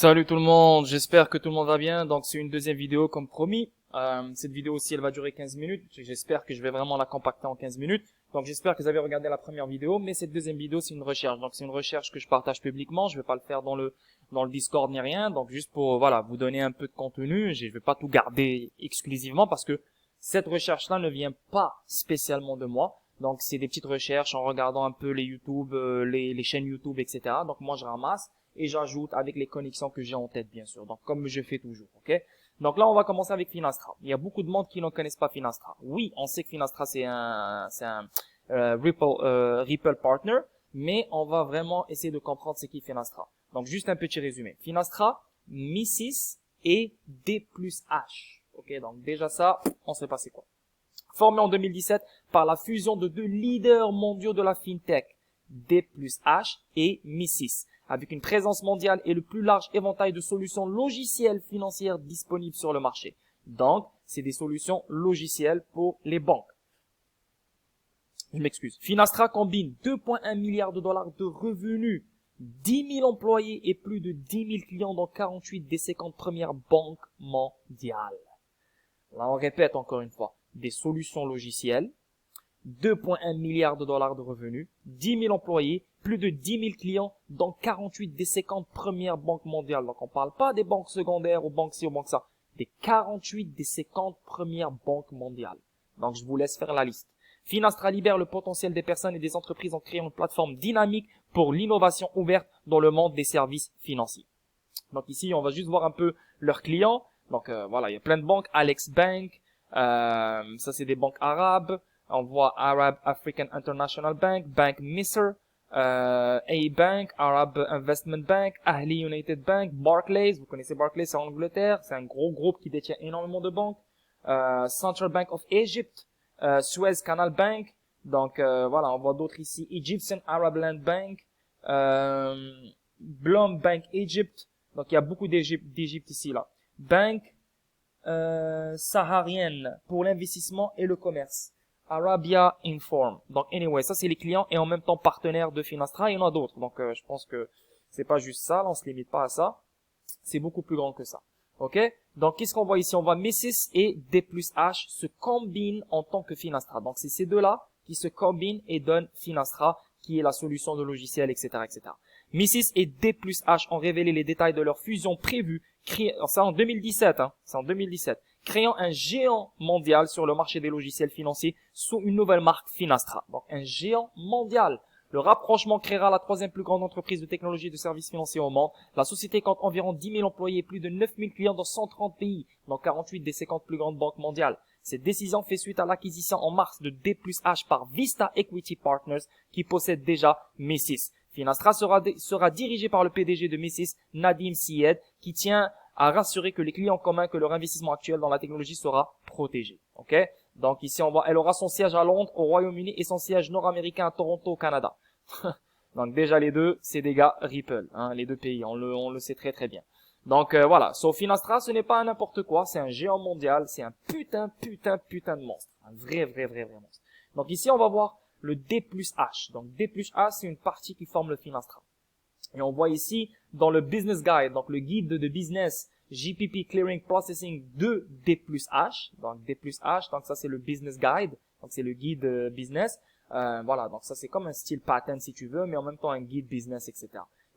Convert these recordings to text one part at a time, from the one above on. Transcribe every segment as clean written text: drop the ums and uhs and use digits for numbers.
Salut tout le monde, j'espère que tout le monde va bien. Donc c'est une deuxième vidéo comme promis. Cette vidéo aussi elle va durer 15 minutes. J'espère que je vais vraiment la compacter en 15 minutes. Donc j'espère que vous avez regardé la première vidéo, mais cette deuxième vidéo c'est une recherche. Donc c'est une recherche que je partage publiquement. Je vais pas le faire dans le Discord ni rien. Donc juste pour voilà vous donner un peu de contenu. Je vais pas tout garder exclusivement parce que cette recherche-là ne vient pas spécialement de moi. Donc c'est des petites recherches en regardant un peu les YouTube, les chaînes YouTube, etc. Donc moi je ramasse et j'ajoute avec les connexions que j'ai en tête, bien sûr. Donc, comme je fais toujours, ok? Donc là, on va commencer avec Finastra. Il y a beaucoup de monde qui ne connaissent pas Finastra. Oui, on sait que Finastra, c'est un Ripple partner, mais on va vraiment essayer de comprendre c'est qui Finastra. Donc, juste un petit résumé. Finastra, Mi6 et D plus H. Ok, donc déjà ça, on sait pas c'est quoi. Formé en 2017 par la fusion de deux leaders mondiaux de la fintech, D plus H et Mi6, avec une présence mondiale et le plus large éventail de solutions logicielles financières disponibles sur le marché. Donc, c'est des solutions logicielles pour les banques. Je m'excuse. Finastra combine 2,1 milliards de dollars de revenus, 10 000 employés et plus de 10 000 clients dans 48 des 50 premières banques mondiales. Là, on répète encore une fois. Des solutions logicielles, 2,1 milliards de dollars de revenus, 10 000 employés, plus de 10 000 clients dans 48 des 50 premières banques mondiales. Donc, on ne parle pas des banques secondaires ou banques ci ou banques ça. Des 48 des 50 premières banques mondiales. Donc, je vous laisse faire la liste. Finastra libère le potentiel des personnes et des entreprises en créant une plateforme dynamique pour l'innovation ouverte dans le monde des services financiers. Donc, ici, on va juste voir un peu leurs clients. Donc, voilà, il y a plein de banques. Alex Bank, ça c'est des banques arabes. On voit Arab African International Bank, Bank Misr, A-Bank, Arab Investment Bank, Ahli United Bank, Barclays. Vous connaissez Barclays, c'est en Angleterre. C'est un gros groupe qui détient énormément de banques. Central Bank of Egypt, Suez Canal Bank. Donc, voilà, on voit d'autres ici. Egyptian Arab Land Bank, Blum Bank Egypt. Donc, il y a beaucoup d'Égypte ici, là. Banque saharienne pour l'investissement et le commerce. Arabia Inform. Donc, anyway, ça, c'est les clients et en même temps partenaires de Finastra. Il y en a d'autres. Donc, je pense que c'est pas juste ça. Là, on se limite pas à ça. C'est beaucoup plus grand que ça. OK? Donc, qu'est-ce qu'on voit ici? On voit Missis et D plus H se combinent en tant que Finastra. Donc, c'est ces deux-là qui se combinent et donnent Finastra, qui est la solution de logiciel, etc., etc. Missis et D plus H ont révélé les détails de leur fusion prévue, ça en 2017, hein, c'est en 2017, créant un géant mondial sur le marché des logiciels financiers sous une nouvelle marque Finastra. Donc, un géant mondial. Le rapprochement créera la troisième plus grande entreprise de technologie et de services financiers au monde. La société compte environ 10 000 employés et plus de 9 000 clients dans 130 pays, dans 48 des 50 plus grandes banques mondiales. Cette décision fait suite à l'acquisition en mars de D plus H par Vista Equity Partners, qui possède déjà Missis. Finastra sera dirigé par le PDG de Missis, Nadim Syed, qui tient à rassurer que les clients communs que leur investissement actuel dans la technologie sera protégé. Ok? Donc ici on voit, elle aura son siège à Londres, au Royaume-Uni, et son siège nord-américain à Toronto, au Canada. Donc déjà les deux, c'est des gars Ripple, hein, les deux pays, on le sait très très bien. Donc voilà, so Finastra, ce n'est pas n'importe quoi, c'est un géant mondial, c'est un putain de monstre, un vrai monstre. Donc ici on va voir le D plus H. Donc D plus H, c'est une partie qui forme le Finastra. Et on voit ici dans le Business Guide, donc le guide de business JPP Clearing Processing de D plus H. Donc D plus H, donc ça c'est le Business Guide, donc c'est le guide business. Voilà, donc ça c'est comme un style patent si tu veux, mais en même temps un guide business, etc.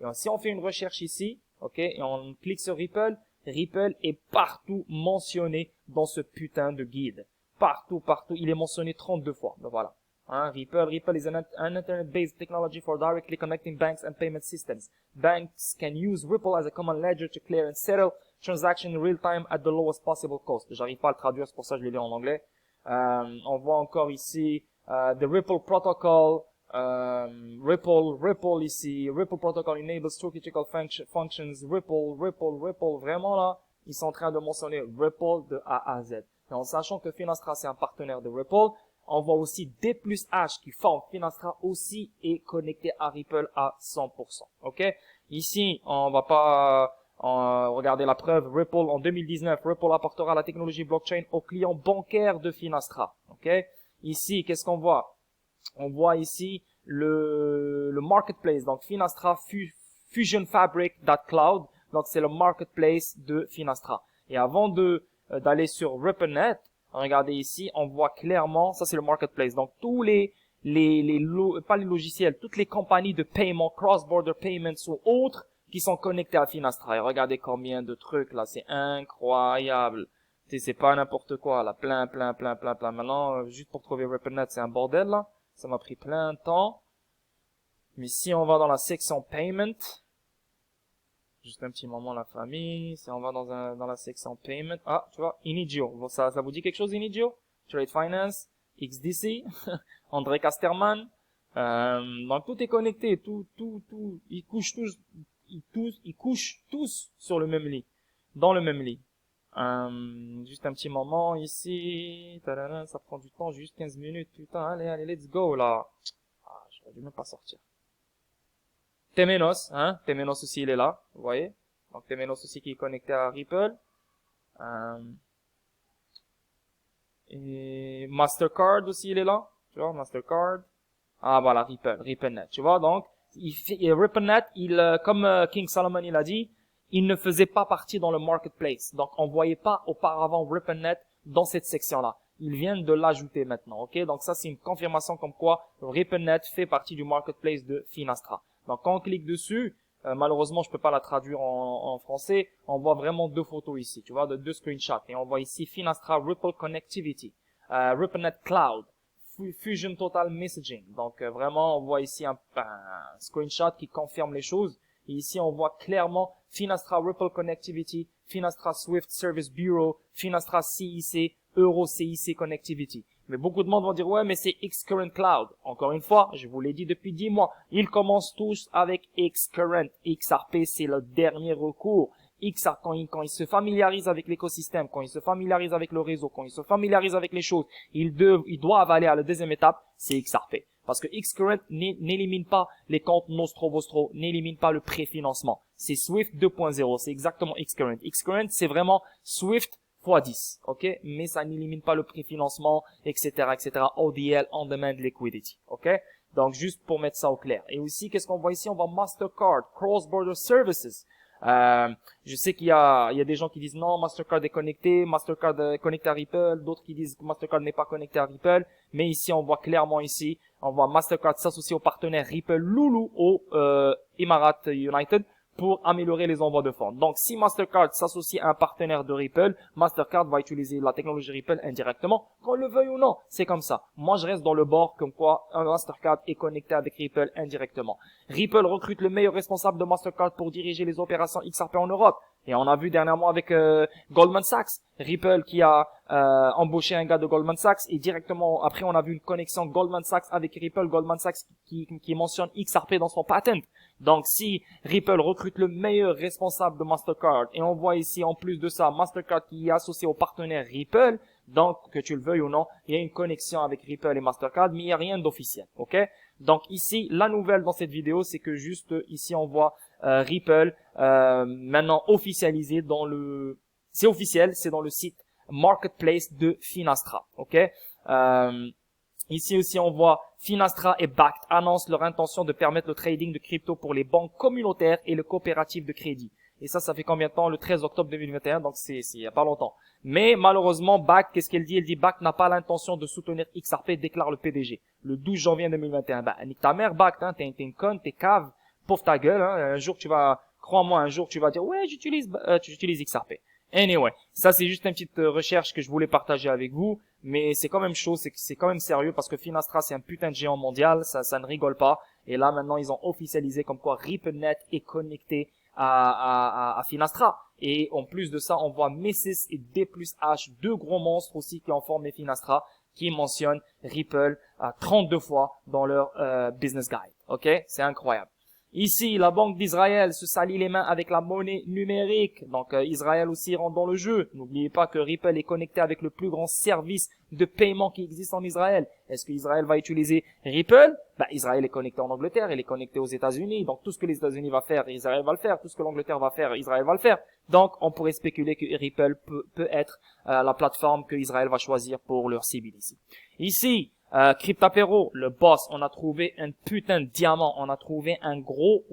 Et si on fait une recherche ici, ok, et on clique sur Ripple, Ripple est partout mentionné dans ce putain de guide. Partout, il est mentionné 32 fois. Donc voilà. Ripple is an internet-based technology for directly connecting banks and payment systems. Banks can use Ripple as a common ledger to clear and settle transactions in real time at the lowest possible cost. J'arrive pas à le traduire, c'est pour ça que je l'ai lu en anglais. On voit encore ici the Ripple Protocol. Ripple ici. Ripple Protocol enables two critical functions. Ripple. Vraiment là, ils sont en train de mentionner Ripple de A à Z. Et en sachant que Finastra c'est un partenaire de Ripple, on voit aussi D plus H qui forme Finastra aussi est connecté à Ripple à 100%. Ok? Ici, on va pas regarder la preuve. Ripple en 2019, Ripple apportera la technologie blockchain aux clients bancaires de Finastra. Ok? Ici, qu'est-ce qu'on voit? On voit ici le marketplace. Donc Finastra Fusion Fabric.cloud. Donc, c'est le marketplace de Finastra. Et avant d'aller sur RippleNet, regardez ici, on voit clairement, ça c'est le marketplace. Donc, tous pas les logiciels, toutes les compagnies de paiement, cross-border payments ou autres qui sont connectés à Finastra. Et regardez combien de trucs là, c'est incroyable. C'est pas n'importe quoi là, plein. Maintenant, juste pour trouver RippleNet, c'est un bordel là. Ça m'a pris plein de temps. Mais si on va dans la section payment, juste un petit moment la famille, si on va dans la section payment, ah, tu vois, Inigio. Ça vous dit quelque chose Inigio? Trade Finance, XDC, André Casterman. Donc tout est connecté, tout, ils couchent tous sur le même lit, dans le même lit. Juste un petit moment ici, tadana, ça prend du temps, juste 15 minutes, putain, allez, let's go là. Ah, j'aurais dû même pas sortir. Temenos, Temenos aussi il est là, vous voyez. Donc Temenos aussi qui est connecté à Ripple. Et Mastercard aussi il est là, tu vois, Mastercard. Ah voilà, RippleNet, tu vois. Donc RippleNet, comme King Solomon il a dit, il ne faisait pas partie dans le marketplace. Donc, on voyait pas auparavant RippleNet dans cette section-là. Ils viennent de l'ajouter maintenant, ok? Donc, ça, c'est une confirmation comme quoi RippleNet fait partie du marketplace de Finastra. Donc, quand on clique dessus, malheureusement, je peux pas la traduire en français. On voit vraiment deux photos ici, tu vois, deux screenshots. Et on voit ici Finastra Ripple Connectivity, RippleNet Cloud, Fusion Total Messaging. Donc, vraiment, on voit ici un screenshot qui confirme les choses. Et ici, on voit clairement Finastra Ripple Connectivity, Finastra Swift Service Bureau, Finastra CIC, Euro CIC Connectivity. Mais beaucoup de monde vont dire, ouais, mais c'est Xcurrent Cloud. Encore une fois, je vous l'ai dit depuis 10 mois, ils commencent tous avec Xcurrent. XRP, c'est le dernier recours. Quand ils se familiarisent avec l'écosystème, quand ils se familiarisent avec le réseau, quand ils se familiarisent avec les choses, ils doivent aller à la deuxième étape, c'est XRP. Parce que Xcurrent n'élimine pas les comptes Nostro, n'élimine pas le préfinancement. C'est Swift 2.0, c'est exactement Xcurrent. Xcurrent, c'est vraiment Swift x 10, ok? Mais ça n'élimine pas le préfinancement, etc., ODL, On Demand Liquidity, ok? Donc, juste pour mettre ça au clair. Et aussi, qu'est-ce qu'on voit ici? On voit Mastercard, Cross Border Services. Je sais qu'il y a des gens qui disent non, Mastercard est connecté, Mastercard est connecté à Ripple, d'autres qui disent que Mastercard n'est pas connecté à Ripple, mais ici on voit clairement ici, on voit Mastercard s'associer au partenaire Ripple Loulou au Emirates United pour améliorer les envois de fonds. Donc si Mastercard s'associe à un partenaire de Ripple, Mastercard va utiliser la technologie Ripple indirectement, qu'on le veuille ou non, c'est comme ça. Moi je reste dans le bord comme quoi un Mastercard est connecté avec Ripple indirectement. Ripple recrute le meilleur responsable de Mastercard pour diriger les opérations XRP en Europe. Et on a vu dernièrement avec Goldman Sachs, Ripple qui a embauché un gars de Goldman Sachs et directement après on a vu une connexion Goldman Sachs avec Ripple, Goldman Sachs qui mentionne XRP dans son patent. Donc si Ripple recrute le meilleur responsable de Mastercard et on voit ici en plus de ça Mastercard qui est associé au partenaire Ripple, donc que tu le veuilles ou non, il y a une connexion avec Ripple et Mastercard, mais il n'y a rien d'officiel, ok? Donc ici, la nouvelle dans cette vidéo, c'est que juste ici on voit Ripple maintenant officialisé dans le... C'est officiel, c'est dans le site Marketplace de Finastra, ok? Ici aussi on voit Finastra et Bakkt annoncent leur intention de permettre le trading de crypto pour les banques communautaires et le coopératif de crédit. Et ça fait combien de temps? Le 13 octobre 2021, donc c'est il y a pas longtemps. Mais malheureusement, Bakkt, qu'est-ce qu'elle dit? Elle dit Bakkt n'a pas l'intention de soutenir XRP, déclare le PDG. Le 12 janvier 2021. Bah, nique ta mère, Bakkt, hein, t'es une conne, t'es cave, pauvre ta gueule, hein. Un jour crois-moi, un jour tu vas dire, ouais, j'utilise XRP. Anyway, ça c'est juste une petite recherche que je voulais partager avec vous, mais c'est quand même chaud, c'est quand même sérieux parce que Finastra c'est un putain de géant mondial, ça ne rigole pas. Et là maintenant ils ont officialisé comme quoi RippleNet est connecté à Finastra. Et en plus de ça, on voit Mesis et D+H, deux gros monstres aussi qui ont formé Finastra, qui mentionnent Ripple 32 fois dans leur business guide. Ok, c'est incroyable. Ici, la Banque d'Israël se salit les mains avec la monnaie numérique. Donc, Israël aussi rentre dans le jeu. N'oubliez pas que Ripple est connecté avec le plus grand service de paiement qui existe en Israël. Est-ce que Israël va utiliser Ripple? Bah, Israël est connecté en Angleterre, il est connecté aux États-Unis. Donc, tout ce que les États-Unis va faire, Israël va le faire. Tout ce que l'Angleterre va faire, Israël va le faire. Donc, on pourrait spéculer que Ripple peut être la plateforme que Israël va choisir pour leur cible ici. Ici, Cryptapéro, le boss, on a trouvé un putain de diamant. On a trouvé un gros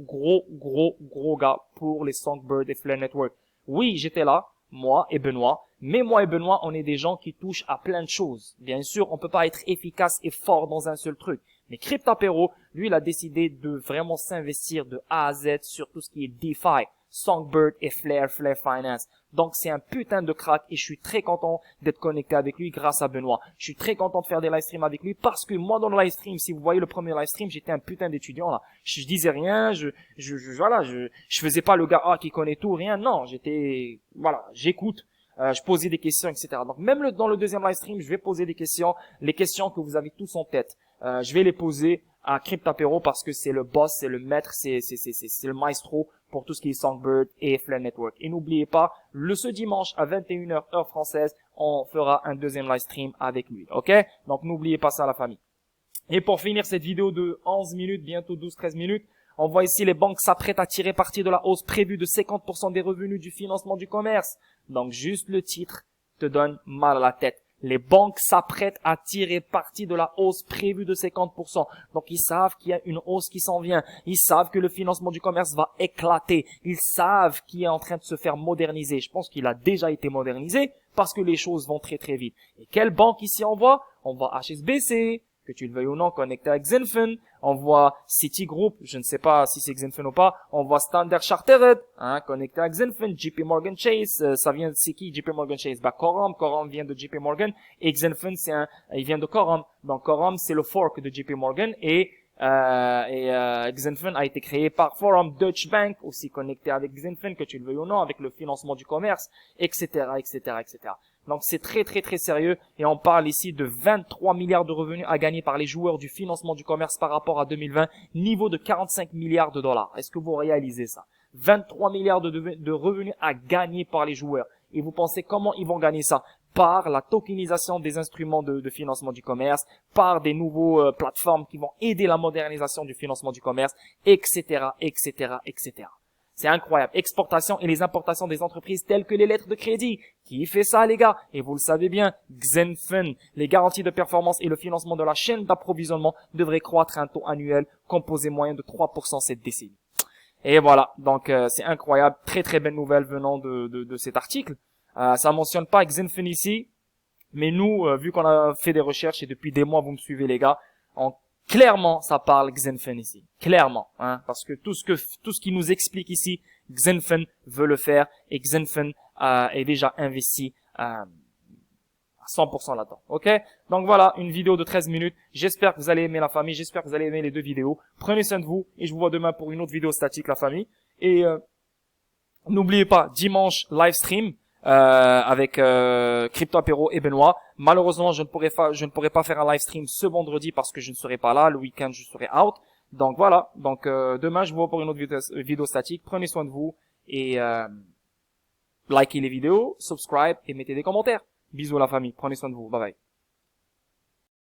gars pour les Songbird et Flare Network. Oui, j'étais là, moi et Benoît. Mais moi et Benoît, on est des gens qui touchent à plein de choses. Bien sûr, on peut pas être efficace et fort dans un seul truc. Mais Cryptapéro, lui, il a décidé de vraiment s'investir de A à Z sur tout ce qui est DeFi, Songbird et Flare Finance. Donc c'est un putain de crack et je suis très content d'être connecté avec lui grâce à Benoît. Je suis très content de faire des live streams avec lui parce que moi dans le live stream, si vous voyez le premier live stream, j'étais un putain d'étudiant là. Je disais rien, je faisais pas le gars qui connaît tout, rien. Non, j'écoute. Je posais des questions, etc. Donc même dans le deuxième live stream, je vais poser des questions, les questions que vous avez tous en tête. Je vais les poser à Cryptapéro parce que c'est le boss, c'est le maître, c'est le maestro pour tout ce qui est Songbird et Flare Network. Et n'oubliez pas, ce dimanche à 21h heure française, on fera un deuxième live stream avec lui. Ok? Donc n'oubliez pas ça, la famille. Et pour finir cette vidéo de 11 minutes, bientôt 12-13 minutes, on voit ici les banques s'apprêtent à tirer parti de la hausse prévue de 50% des revenus du financement du commerce. Donc juste le titre te donne mal à la tête. Les banques s'apprêtent à tirer parti de la hausse prévue de 50%. Donc ils savent qu'il y a une hausse qui s'en vient. Ils savent que le financement du commerce va éclater. Ils savent qu'il est en train de se faire moderniser. Je pense qu'il a déjà été modernisé parce que les choses vont très très vite. Et quelle banque ici on voit? On voit HSBC, que tu le veuilles ou non, connecté avec Zenfin. On voit Citigroup, je ne sais pas si c'est Zenfin ou pas. On voit Standard Chartered, connecté avec Zenfin. JP Morgan Chase, c'est qui JP Morgan Chase? Quorum vient de JP Morgan. Et Zenfin, il vient de Quorum. Donc Quorum, c'est le fork de JP Morgan. Et Zenfin a été créé par Forum. Deutsche Bank, aussi connecté avec Zenfin, que tu le veuilles ou non, avec le financement du commerce, etc., etc., etc. Donc c'est très très très sérieux et on parle ici de 23 milliards de revenus à gagner par les joueurs du financement du commerce par rapport à 2020, niveau de 45 milliards de dollars. Est-ce que vous réalisez ça? 23 milliards de revenus à gagner par les joueurs. Et vous pensez comment ils vont gagner ça? Par la tokenisation des instruments de financement du commerce, par des nouveaux plateformes qui vont aider la modernisation du financement du commerce, etc., etc., etc. C'est incroyable. Exportation et les importations des entreprises telles que les lettres de crédit. Qui fait ça, les gars? Et vous le savez bien, Zenfin. Les garanties de performance et le financement de la chaîne d'approvisionnement devraient croître à un taux annuel composé moyen de 3% cette décennie. Et voilà. Donc, c'est incroyable. Très, très belle nouvelle venant de cet article. Ça mentionne pas Zenfin ici. Mais nous, vu qu'on a fait des recherches et depuis des mois, vous me suivez, les gars, clairement, ça parle Zenfin ici. Clairement, parce que tout ce qui nous explique ici, Zenfin veut le faire et Zenfin est déjà investi à 100% là-dedans. Ok? Donc voilà, une vidéo de 13 minutes. J'espère que vous allez aimer la famille. J'espère que vous allez aimer les deux vidéos. Prenez soin de vous et je vous vois demain pour une autre vidéo statique, la famille. Et n'oubliez pas, dimanche, live stream. Avec Cryptapéro et Benoît. Malheureusement, je ne pourrai pas faire un live stream ce vendredi parce que je ne serai pas là. Le week-end, je serai out. Donc voilà. Donc demain, je vous vois pour une autre vidéo statique. Prenez soin de vous et likez les vidéos, subscribe et mettez des commentaires. Bisous la famille. Prenez soin de vous. Bye bye.